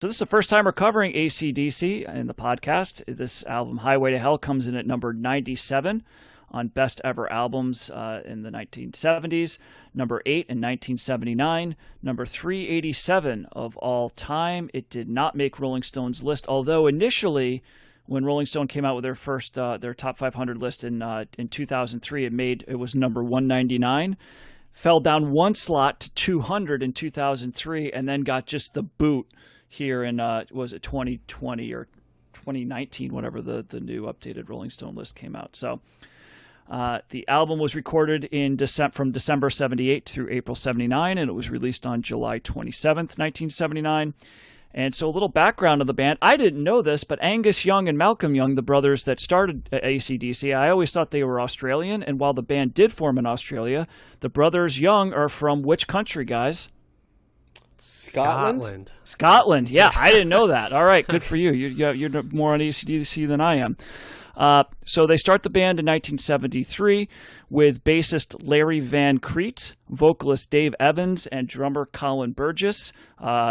So this is the first time we're covering AC/DC in the podcast. This album, Highway to Hell, comes in at number 97 on Best Ever Albums in the 1970s, number 8 in 1979, number 387 of all time. It did not make Rolling Stone's list, although initially, when Rolling Stone came out with their first their top 500 list in 2003, it was number 199. Fell down one slot to 200 in 2003, and then got just the boot here in, was it 2020 or 2019, whenever the new updated Rolling Stone list came out. So the album was recorded from December 78 through April 79, and it was released on July 27th, 1979. And so a little background of the band. I didn't know this, but Angus Young and Malcolm Young, the brothers that started AC/DC, I always thought they were Australian. And while the band did form in Australia, the brothers Young are from which country, guys? Scotland. Yeah, I didn't know that. All right, good for you. You're more on AC/DC than I am. So they start the band in 1973 with bassist Larry Van Crete, vocalist Dave Evans, and drummer Colin Burgess.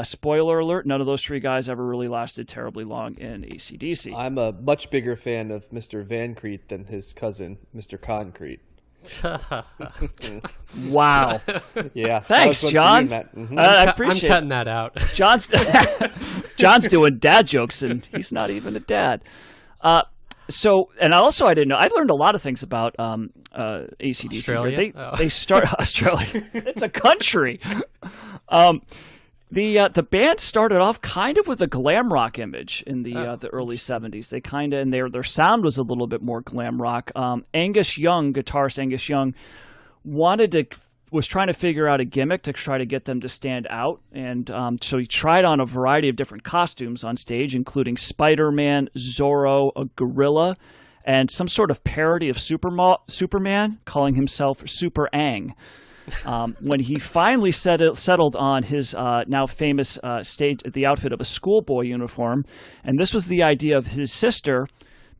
Spoiler alert, none of those three guys ever really lasted terribly long in AC/DC. I'm a much bigger fan of Mr. Van Crete than his cousin, Mr. Concrete. Wow. Yeah. Thanks, John. I appreciate I'm cutting that out. John's doing dad jokes, and he's not even a dad. And also I didn't know. I learned a lot of things about AC/DC. Australia? They start Australia. It's a country. The band started off kind of with a glam rock image in the early 70s. They kind of, and their sound was a little bit more glam rock. Guitarist Angus Young, was trying to figure out a gimmick to try to get them to stand out, and so he tried on a variety of different costumes on stage, including Spider-Man, Zorro, a gorilla, and some sort of parody of Superman, calling himself Super Ang. When he finally settled on his now famous the outfit of a schoolboy uniform, and this was the idea of his sister,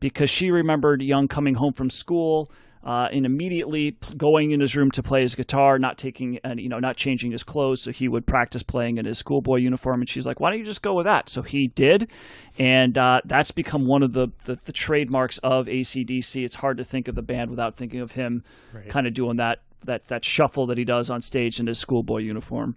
because she remembered Young coming home from school and immediately going in his room to play his guitar, not changing his clothes, so he would practice playing in his schoolboy uniform. And she's like, "Why don't you just go with that?" So he did, and that's become one of the trademarks of AC/DC. It's hard to think of the band without thinking of him kind of doing that shuffle that he does on stage in his schoolboy uniform.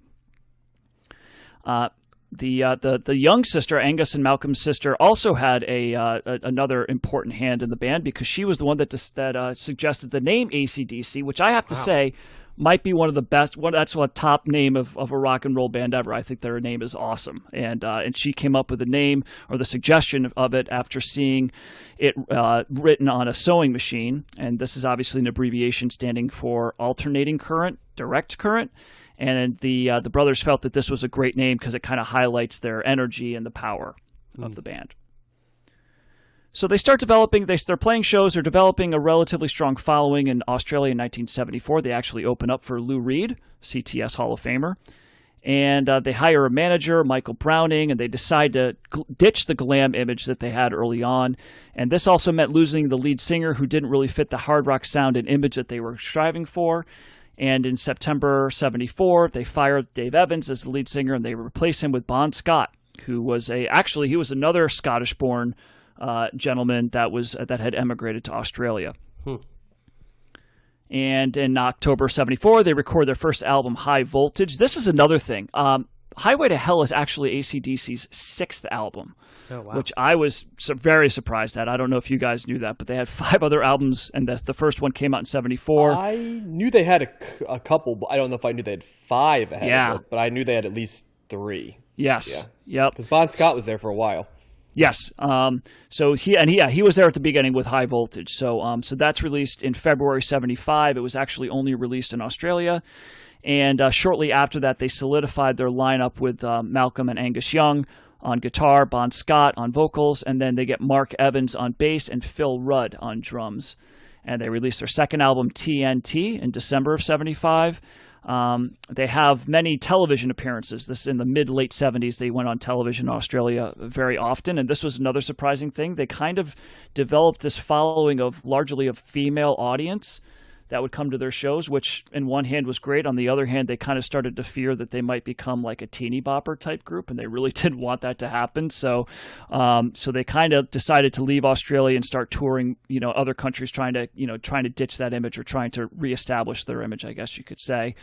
The Young sister, Angus and Malcolm's sister, also had another important hand in the band, because she was the one that suggested the name AC/DC, which I have to say might be one of the best. That's a top name of a rock and roll band ever. I think their name is awesome, and she came up with the name or the suggestion of it after seeing it written on a sewing machine. And this is obviously an abbreviation standing for alternating current, direct current. And the brothers felt that this was a great name because it kind of highlights their energy and the power of the band. So they start developing, they're playing shows, they're developing a relatively strong following in Australia in 1974. They actually open up for Lou Reed, CTS Hall of Famer. And they hire a manager, Michael Browning, and they decide to ditch the glam image that they had early on. And this also meant losing the lead singer, who didn't really fit the hard rock sound and image that they were striving for. And in September 74, they fired Dave Evans as the lead singer, and they replaced him with Bon Scott, who was he was another Scottish-born gentleman that had emigrated to Australia. And in October 74, they record their first album, High Voltage. This is another thing. Highway to Hell is actually AC/DC's sixth album, which I was very surprised at. I don't know if you guys knew that, but they had 5 other albums, and the first one came out in 74. I knew they had a couple, but I don't know if I knew they had 5 ahead of it, but I knew they had at least 3. Yes. Yeah. Yep. Because Bon Scott was there for a while. Yes. So he was there at the beginning with High Voltage. So that's released in February 75. It was actually only released in Australia. And shortly after that, they solidified their lineup with Malcolm and Angus Young on guitar, Bon Scott on vocals, and then they get Mark Evans on bass and Phil Rudd on drums. And they released their second album, TNT, in December of 75. They have many television appearances. This in the mid-late 70s. They went on television in Australia very often, and this was another surprising thing. They kind of developed this following of largely a female audience that would come to their shows, which in one hand was great. On the other hand, they kind of started to fear that they might become like a teeny bopper type group, and they really didn't want that to happen. So they kind of decided to leave Australia and start touring, other countries, trying to ditch that image or trying to reestablish their image, I guess you could say.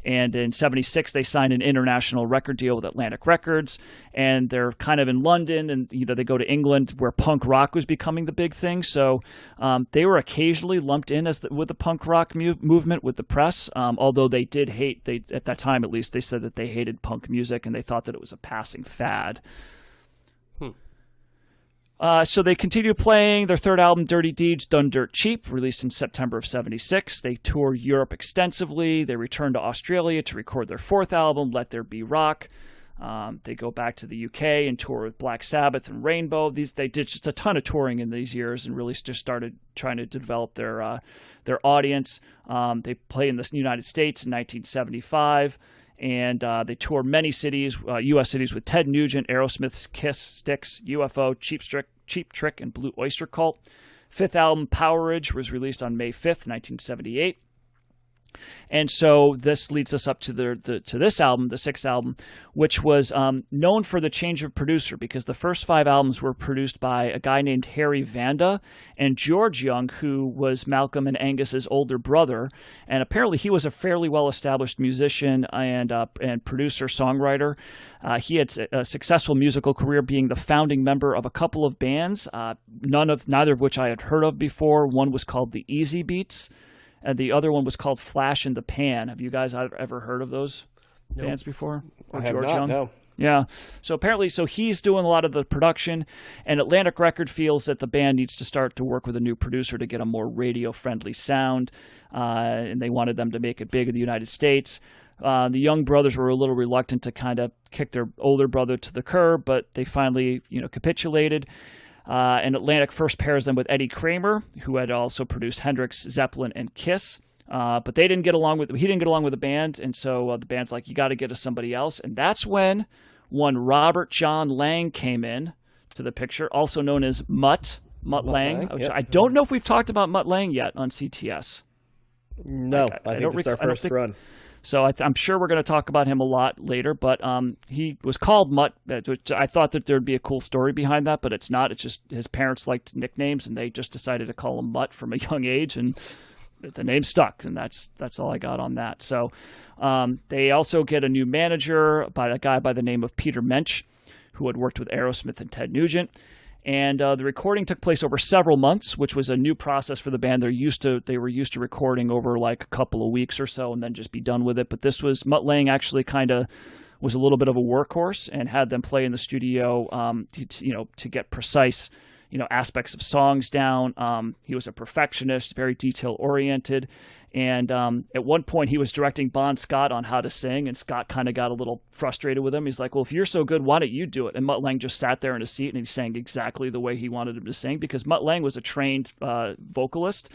And in 76, they signed an international record deal with Atlantic Records, and they're kind of in London, and they go to England where punk rock was becoming the big thing. So they were occasionally lumped in with the punk rock movement with the press, although they did hate, at that time at least, they said that they hated punk music and they thought that it was a passing fad. So they continued playing. Their third album, Dirty Deeds Done Dirt Cheap, released in September of 76. They toured Europe extensively. They returned to Australia to record their fourth album, Let There Be Rock. They go back to the UK and tour with Black Sabbath and Rainbow. They did just a ton of touring in these years and really just started trying to develop their audience. They played in the United States in 1975. And they toured many cities, U.S. cities, with Ted Nugent, Aerosmith's Kiss, Styx, UFO, Cheap Trick, and Blue Oyster Cult. Fifth album, Powerage, was released on May 5th, 1978. And so this leads us up to this album, the sixth album, which was known for the change of producer, because the first 5 albums were produced by a guy named Harry Vanda and George Young, who was Malcolm and Angus's older brother. And apparently he was a fairly well-established musician and producer, songwriter. He had a successful musical career, being the founding member of a couple of bands, neither of which I had heard of before. One was called the Easy Beats, and the other one was called Flash in the Pan. Have you guys ever heard of those bands before? Or I have George not, Young? no. Yeah. So apparently, he's doing a lot of the production, and Atlantic Record feels that the band needs to start to work with a new producer to get a more radio-friendly sound, and they wanted them to make it big in the United States. The Young brothers were a little reluctant to kind of kick their older brother to the curb, but they finally, capitulated. And Atlantic first pairs them with Eddie Kramer, who had also produced Hendrix, Zeppelin, and Kiss. But he didn't get along with the band, and so the band's like, you got to get us somebody else. And that's when one Robert John Lang came in to the picture, also known as Mutt Lang. Yep. I don't know if we've talked about Mutt Lang yet on CTS. No, I think this is our first run. So I'm sure we're going to talk about him a lot later, but he was called Mutt, which I thought that there'd be a cool story behind that, but it's not. It's just his parents liked nicknames, and they just decided to call him Mutt from a young age, and the name stuck, and that's all I got on that. So they also get a new manager by a guy by the name of Peter Mensch, who had worked with Aerosmith and Ted Nugent. And the recording took place over several months, which was a new process for the band. They were used to recording over like a couple of weeks or so and then just be done with it. But Mutt Lang actually kind of was a little bit of a workhorse and had them play in the studio, to get precise, aspects of songs down. He was a perfectionist, very detail oriented. And at one point, he was directing Bon Scott on how to sing, and Scott kind of got a little frustrated with him. He's like, well, if you're so good, why don't you do it? And Mutt Lang just sat there in his seat, and he sang exactly the way he wanted him to sing, because Mutt Lang was a trained vocalist.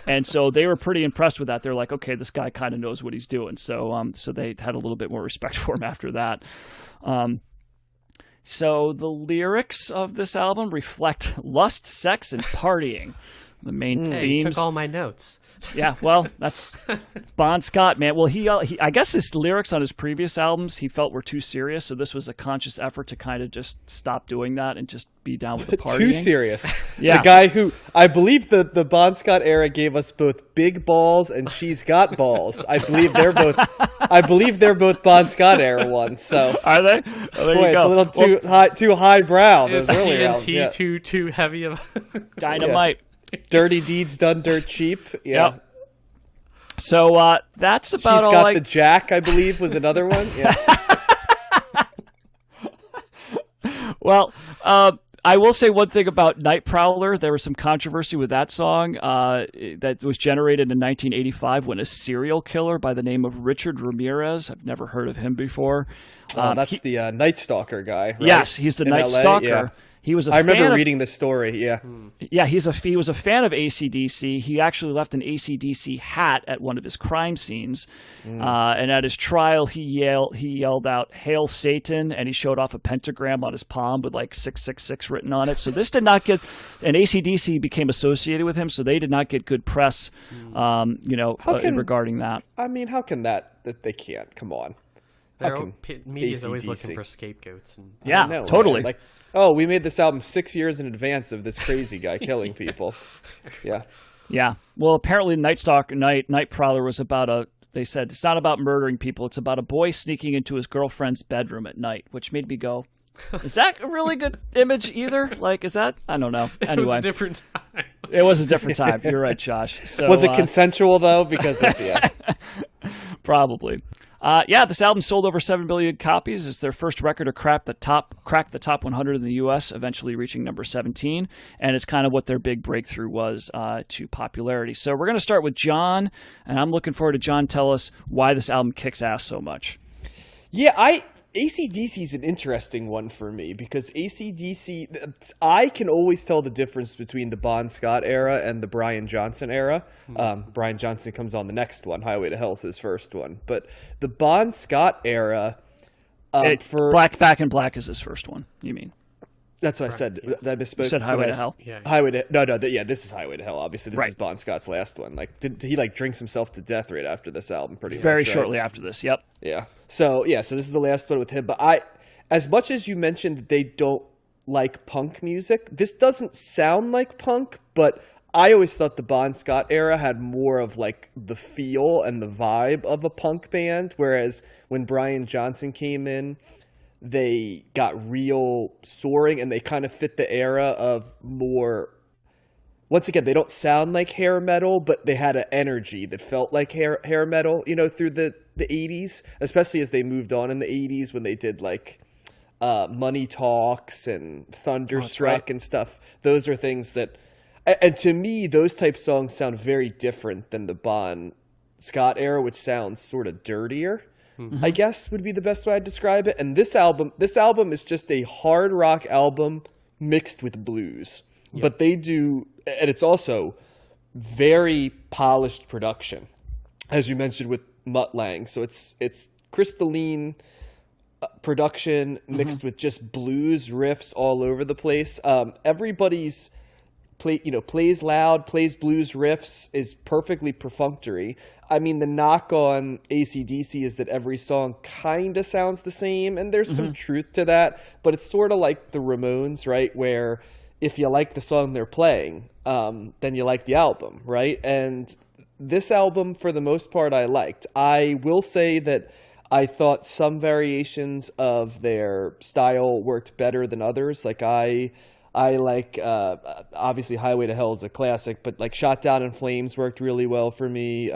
And so they were pretty impressed with that. They're like, okay, this guy kind of knows what he's doing. So they had a little bit more respect for him after that. So the lyrics of this album reflect lust, sex, and partying. The main themes. You took all my notes. Yeah, well, that's Bon Scott, man. Well, he I guess his lyrics on his previous albums he felt were too serious, so this was a conscious effort to kind of just stop doing that and just be down with the partying. Too serious. Yeah. The guy who, I believe the Bon Scott era gave us both big balls and she's got balls. I believe they're both Bon Scott era ones. So are they? Oh, there you go. It's a little too highbrow. Is TNT too heavy of dynamite? Yeah. Dirty Deeds Done Dirt Cheap. Yeah. Yep. So that's about all. She's got the Jack, I believe, was another one. Yeah. Well, I will say one thing about Night Prowler. There was some controversy with that song that was generated in 1985 when a serial killer by the name of Richard Ramirez, I've never heard of him before. That's the Night Stalker guy, right? Yes, he's the Night LA? Stalker. Yeah. He was a I fan remember of, reading this story. Yeah. Yeah, he was a fan of AC/DC. He actually left an AC/DC hat at one of his crime scenes, and at his trial, he yelled out "Hail Satan," and he showed off a pentagram on his palm with like 666 written on it. So this did not get, and AC/DC became associated with him, so they did not get good press, regarding that. I mean, how can that they can't? Come on. Media's always looking for scapegoats. And, yeah, know, totally. Man. Like, oh, we made this album 6 years in advance of this crazy guy killing people. Yeah. Yeah. Well, apparently Night Prowler was they said it's not about murdering people. It's about a boy sneaking into his girlfriend's bedroom at night, which made me go, is that a really good image either? Like, is that? I don't know. Anyway. It was a different time. It was a different time. You're right, Josh. So, was it consensual, though? Because, probably. This album sold over 7 billion copies. It's their first record to crack the top 100 in the U.S., eventually reaching number 17. And it's kind of what their big breakthrough was to popularity. So we're going to start with John, and I'm looking forward to John tell us why this album kicks ass so much. Yeah, AC/DC is an interesting one for me because AC/DC, I can always tell the difference between the Bon Scott era and the Brian Johnson era. Brian Johnson comes on the next one. Highway to Hell is his first one. But the Bon Scott era... Back in Black is his first one, you mean? That's what I said. Yeah. I misspoke. You said Highway to Hell? Yeah. This is Highway to Hell. Obviously, this is Bon Scott's last one. Like, did he drinks himself to death right after this album? Very shortly after this. Yep. Yeah. So this is the last one with him. But as much as you mentioned that they don't like punk music, this doesn't sound like punk. But I always thought the Bon Scott era had more of like the feel and the vibe of a punk band, whereas when Brian Johnson came in, they got real soaring and they kind of fit the era of more, once again, they don't sound like hair metal, but they had an energy that felt like hair metal, through the 80s, especially as they moved on in the 80s when they did like Money Talks and Thunderstruck and stuff. Those are things that, and to me, those type songs sound very different than the Bon Scott era, which sounds sort of dirtier. I guess would be the best way I'd describe it. And this album is just a hard rock album mixed with blues. Yep. But they do, and it's also very polished production, as you mentioned with Mutt Lange. So it's crystalline production mixed with just blues riffs all over the place. Everybody's plays loud, plays blues riffs, is perfectly perfunctory. I mean, the knock on AC/DC is that every song kind of sounds the same, and there's some truth to that, but it's sort of like the Ramones, right, where if you like the song they're playing, then you like the album, right? And this album, for the most part, I liked. I will say that I thought some variations of their style worked better than others. Like, I like, obviously Highway to Hell is a classic, but like Shot Down in Flames worked really well for me.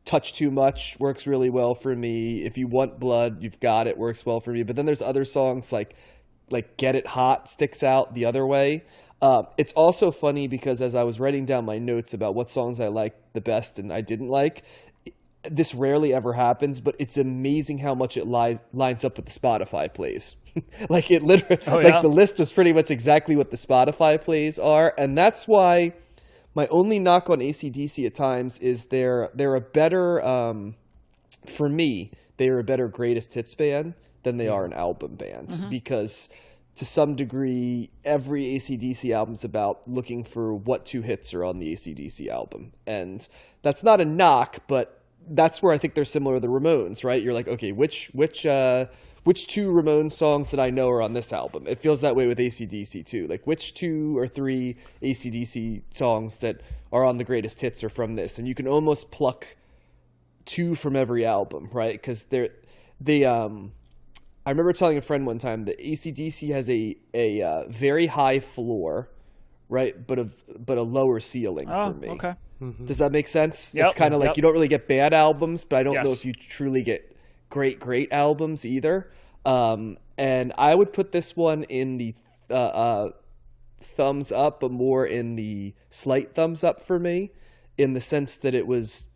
Touch Too Much works really well for me. If You Want Blood, You've Got It works well for me. But then there's other songs like Get It Hot sticks out the other way. It's also funny because as I was writing down my notes about what songs I liked the best and I didn't like, this rarely ever happens, but it's amazing how much it lines up with the Spotify plays. Like it literally, the list was pretty much exactly what the Spotify plays are, and that's why my only knock on AC/DC at times is they're a better, for me, they're a better greatest hits band than they are an album band because to some degree, every AC/DC album is about looking for what two hits are on the AC/DC album, and that's not a knock, but that's where I think they're similar to the Ramones, right? You're like, okay, which two Ramones songs that I know are on this album? It feels that way with AC/DC too. Like, which 2 or 3 AC/DC songs that are on the greatest hits are from this? And you can almost pluck 2 from every album, right? Because I remember telling a friend one time that AC/DC has a very high floor, right? But a lower ceiling for me. Okay. Does that make sense? Yep, it's kind of like you don't really get bad albums, but I don't know if you truly get great albums either. And I would put this one in the thumbs up, but more in the slight thumbs up for me, in the sense that it was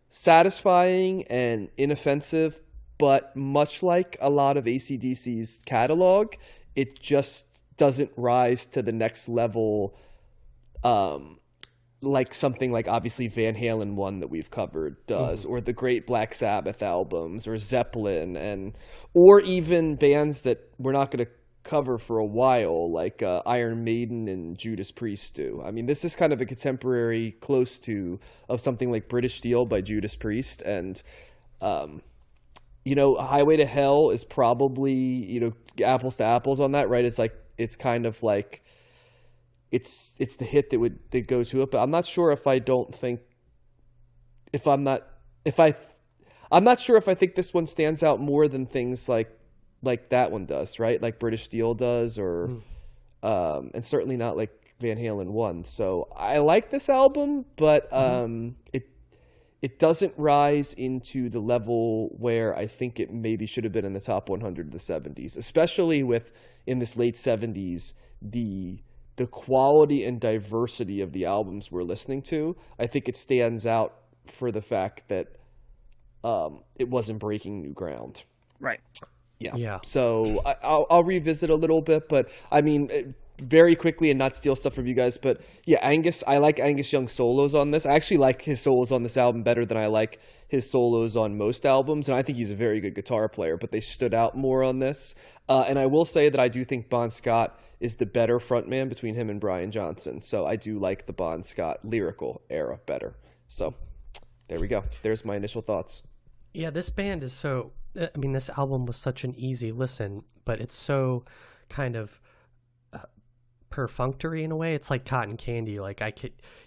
satisfying and inoffensive, but much like a lot of AC/DC's catalog, it just doesn't rise to the next level, like something like obviously Van Halen 1 that we've covered does, or the great Black Sabbath albums, or Zeppelin, or even bands that we're not going to cover for a while, like Iron Maiden and Judas Priest do. I mean, this is kind of a contemporary close to of something like British Steel by Judas Priest, and Highway to Hell is probably, apples to apples on that, right? It's kind of like it's the hit that go to it, but I'm not sure if I think this one stands out more than things like that one does, right? Like British Steel does, or and certainly not like Van Halen 1. So I like this album, but it doesn't rise into the level where I think it maybe should have been in the top 100 of the 70s, especially with in this late 70s the quality and diversity of the albums we're listening to. I think it stands out for the fact that it wasn't breaking new ground. Right. Yeah. So I'll revisit a little bit, but I mean, very quickly and not steal stuff from you guys, but yeah, Angus, I like Angus Young's solos on this. I actually like his solos on this album better than I like his solos on most albums, and I think he's a very good guitar player, but they stood out more on this. And I will say that I do think Bon Scott is the better frontman between him and Brian Johnson, so I do like the Bon Scott lyrical era better. So there we go. There's my initial thoughts. Yeah, this band is so... I mean, this album was such an easy listen, but it's so kind of perfunctory in a way. It's like cotton candy.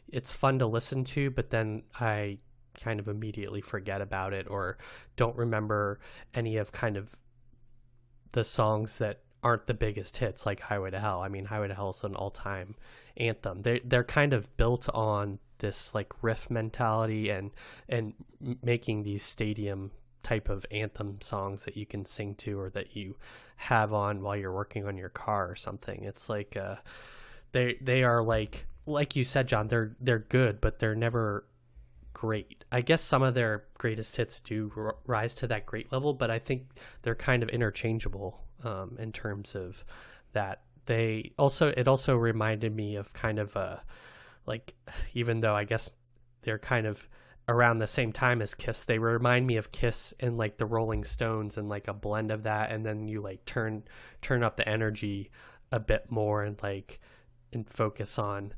It's fun to listen to, but then I kind of immediately forget about it or don't remember any of kind of the songs that aren't the biggest hits, like Highway to Hell. I mean, Highway to Hell is an all-time anthem. They're kind of built on this like riff mentality and making these stadium type of anthem songs that you can sing to or that you have on while you're working on your car or something. It's like they are like you said, John, they're good, but they're never great. I guess some of their greatest hits do rise to that great level, but I think they're kind of interchangeable in terms of that. It also reminded me of kind of like, even though I guess they're kind of around the same time as Kiss, they remind me of Kiss and like the Rolling Stones and like a blend of that, and then you like turn up the energy a bit more and focus on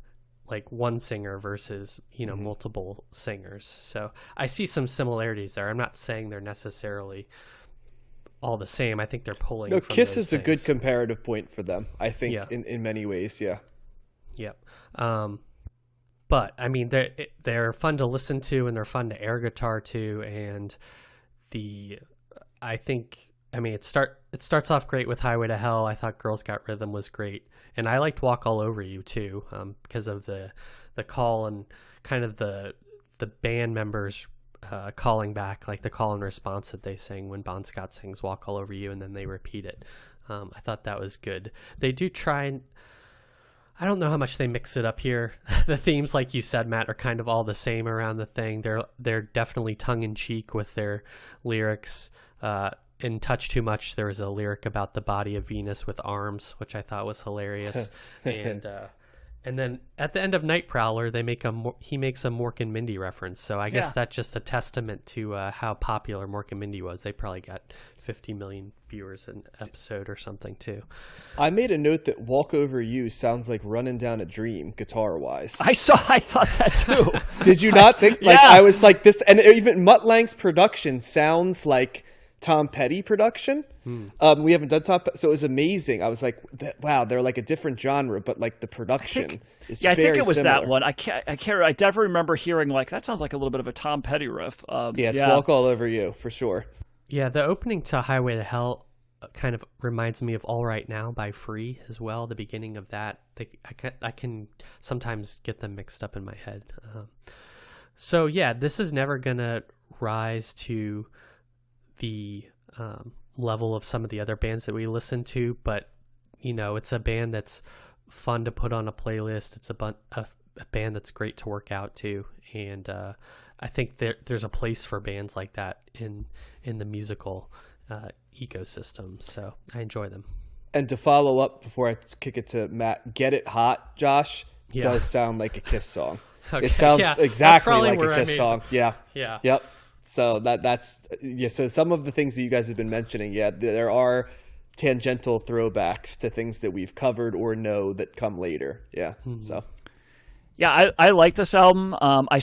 like one singer versus multiple singers. So I see some similarities there. I'm not saying they're necessarily all the same. I think they're pulling from Kiss those is things. a good comparative point for them, I think. In many ways. Yep. But I mean, they're fun to listen to and they're fun to air guitar to, and it starts off great with Highway to Hell. I thought Girls Got Rhythm was great, and I liked Walk All Over You too, because of the call and kind of the band members calling back, like the call and response that they sing when Bon Scott sings Walk All Over You, and then they repeat it. I thought that was good. They do try and I don't know how much they mix it up here. The themes, like you said, Matt, are kind of all the same around the thing. They're definitely tongue-in-cheek with their lyrics. In Touch Too Much, there was a lyric about the body of Venus with arms, which I thought was hilarious. And then at the end of Night Prowler, he makes a Mork and Mindy reference. So I guess that's just a testament to how popular Mork and Mindy was. They probably got 50 million viewers an episode or something too. I made a note that Walk Over You sounds like Running Down a Dream guitar-wise. I thought that too. Did you not think? I was like this, and even Mutt Lange's production sounds like Tom Petty production. We haven't done so it was amazing. I was like, wow, they're like a different genre, but like the production is very I think it was similar. that one. I definitely remember hearing like that sounds like a little bit of a Tom Petty riff. It's Walk All Over You for sure. Yeah, the opening to Highway to Hell kind of reminds me of All Right Now by Free as well. The beginning of that, I can sometimes get them mixed up in my head. So yeah, this is never gonna rise to the level of some of the other bands that we listen to, but it's a band that's fun to put on a playlist. It's a band that's great to work out to, and I think there's a place for bands like that in the musical ecosystem, so I enjoy them. And to follow up before I kick it to Matt, Get It Hot, Josh, does sound like a Kiss song. Okay, it sounds exactly like a Kiss song. Yeah. Yeah. Yep. So that's so some of the things that you guys have been mentioning, there are tangential throwbacks to things that we've covered or know that come later. Yeah. So yeah, I like this album. I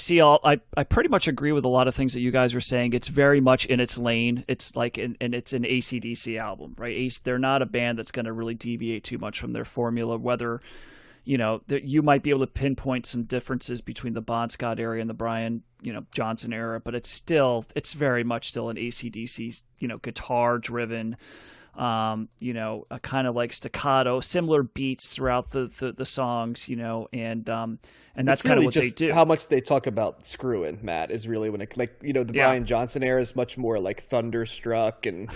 pretty much agree with a lot of things that you guys are saying. It's very much in its lane. It's like and it's an AC/DC album, right? They're not a band that's going to really deviate too much from their formula, whether you might be able to pinpoint some differences between the Bon Scott era and the Brian, Johnson era, but it's very much still an AC/DC, guitar driven, a kind of like staccato, similar beats throughout the songs, and that's kind of what they do. How much they talk about screwing, Matt, is really when the Brian Johnson era is much more like Thunderstruck and,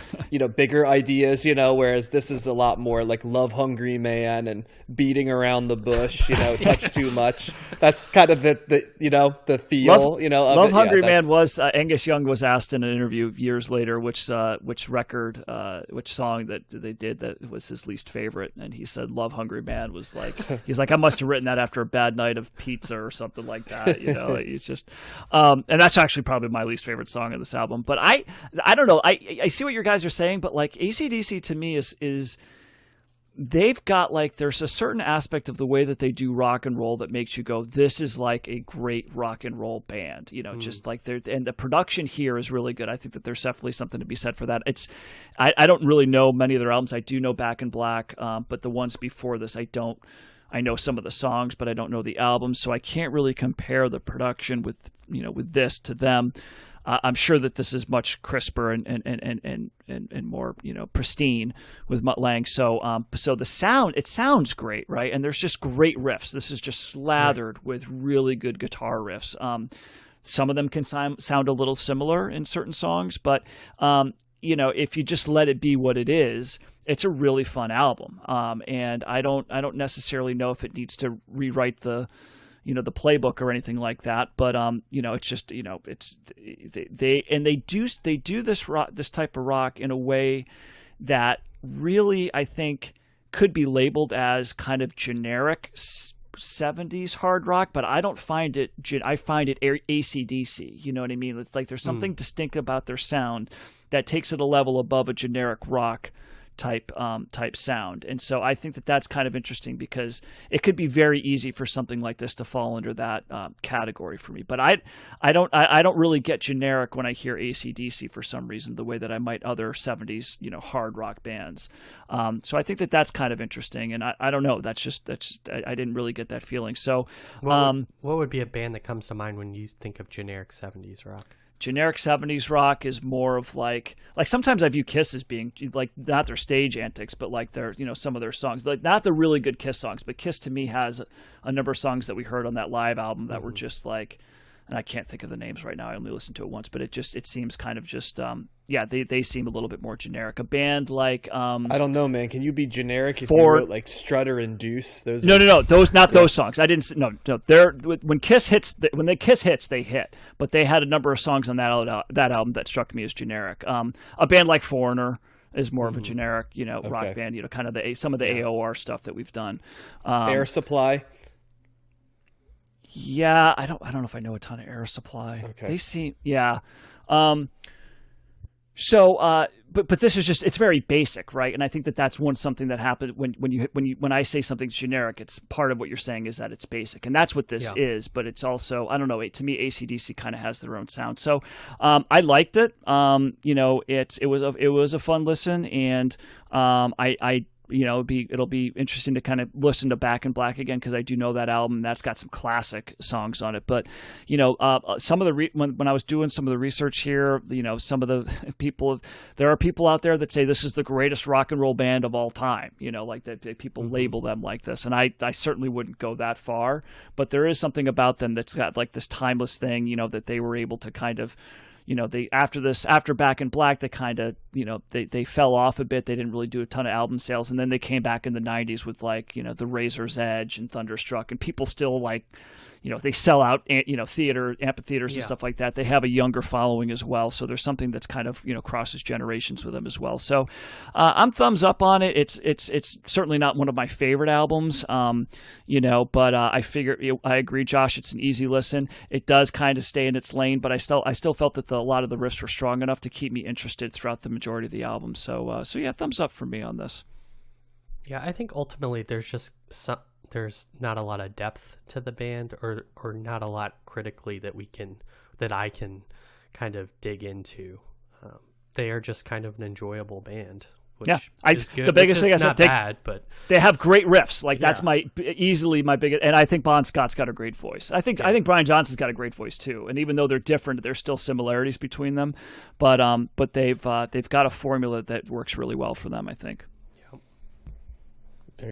bigger ideas, whereas this is a lot more like Love Hungry Man and beating around the bush, touch too much. That's kind of the feel, Love Hungry Man was, Angus Young was asked in an interview years later, which song that they did that was his least favorite. And he said Love Hungry Man was he's like, I must have written that after a bad night of pizza or something like that. He's just, and that's actually probably my least favorite song on this album. But I don't know. I see what you guys are saying, but like AC/DC to me is they've got there's a certain aspect of the way that they do rock and roll that makes you go, this is like a great rock and roll band, just like and the production here is really good. I think that there's definitely something to be said for that. I don't really know many of their albums. I do know Back in Black, but the ones before this, I know some of the songs, but I don't know the albums, so I can't really compare the production with this to them. I'm sure that this is much crisper and more pristine with Mutt Lange. So the sound, it sounds great, right? And there's just great riffs. This is just slathered with really good guitar riffs. Some of them can sound a little similar in certain songs, but if you just let it be what it is, it's a really fun album. And I don't necessarily know if it needs to rewrite the playbook or anything like that, but it's just they do this type of rock in a way that really I think could be labeled as kind of generic 70s hard rock, but I don't find it. I find it AC/DC. You know what I mean? It's like there's something distinct about their sound that takes it a level above a generic rock type sound. And so I think that that's kind of interesting because it could be very easy for something like this to fall under that category for me. But I don't really get generic when I hear AC/DC for some reason, the way that I might other 70s hard rock bands. So I think that that's kind of interesting. And I don't know. I didn't really get that feeling. So what would be a band that comes to mind when you think of generic 70s rock? Generic 70s rock is more of like sometimes I view Kiss as being like not their stage antics, but like their some of their songs, like not the really good Kiss songs, but Kiss to me has a number of songs that we heard on that live album that were just like, and I can't think of the names right now. I only listened to it once, but it seems kind of just they seem a little bit more generic. A band like I don't know, man. Can you be generic if you wrote like Strutter and Deuce? No, those not those songs. I didn't. No. They're when Kiss hits, they hit. But they had a number of songs on that album that struck me as generic. A band like Foreigner is more of a generic, rock band. Kind of some of the AOR stuff that we've done. Air Supply. Yeah, I don't know if I know a ton of Air Supply. Okay. They seem but this is just, it's very basic, right? And I think that that's something that happens when I say something's generic, it's part of what you're saying is that it's basic. And that's what this is, but it's also, I don't know, to me, AC/DC kind of has their own sound. So I liked it. It was a fun listen, and it'll be interesting to kind of listen to Back in Black again, because I do know that album. That's got some classic songs on it. But some of the when I was doing some of the research here, some of the people, there are people out there that say this is the greatest rock and roll band of all time. Like that people label them like this, and I certainly wouldn't go that far. But there is something about them that's got like this timeless thing, that they were able to kind of. After Back in Black, they kind of, they fell off a bit. They didn't really do a ton of album sales. And then they came back in the 90s with like, the Razor's Edge and Thunderstruck, and people still like, they sell out, theater, amphitheaters and Yeah. stuff like that. They have a younger following as well. So there's something that's kind of, crosses generations with them as well. So I'm thumbs up on it. It's certainly not one of my favorite albums, but I figure, I agree, Josh, it's an easy listen. It does kind of stay in its lane, but I still felt that a lot of the riffs were strong enough to keep me interested throughout the majority of the album. So yeah, thumbs up for me on this. Yeah, I think ultimately there's not a lot of depth to the band, or not a lot critically that I can kind of dig into. They are just kind of an enjoyable band. Which is good. The biggest thing I said, they have great riffs. Like that's easily my biggest. And I think Bon Scott's got a great voice. I think Brian Johnson's got a great voice too. And even though they're different, there's still similarities between them. But they've got a formula that works really well for them, I think.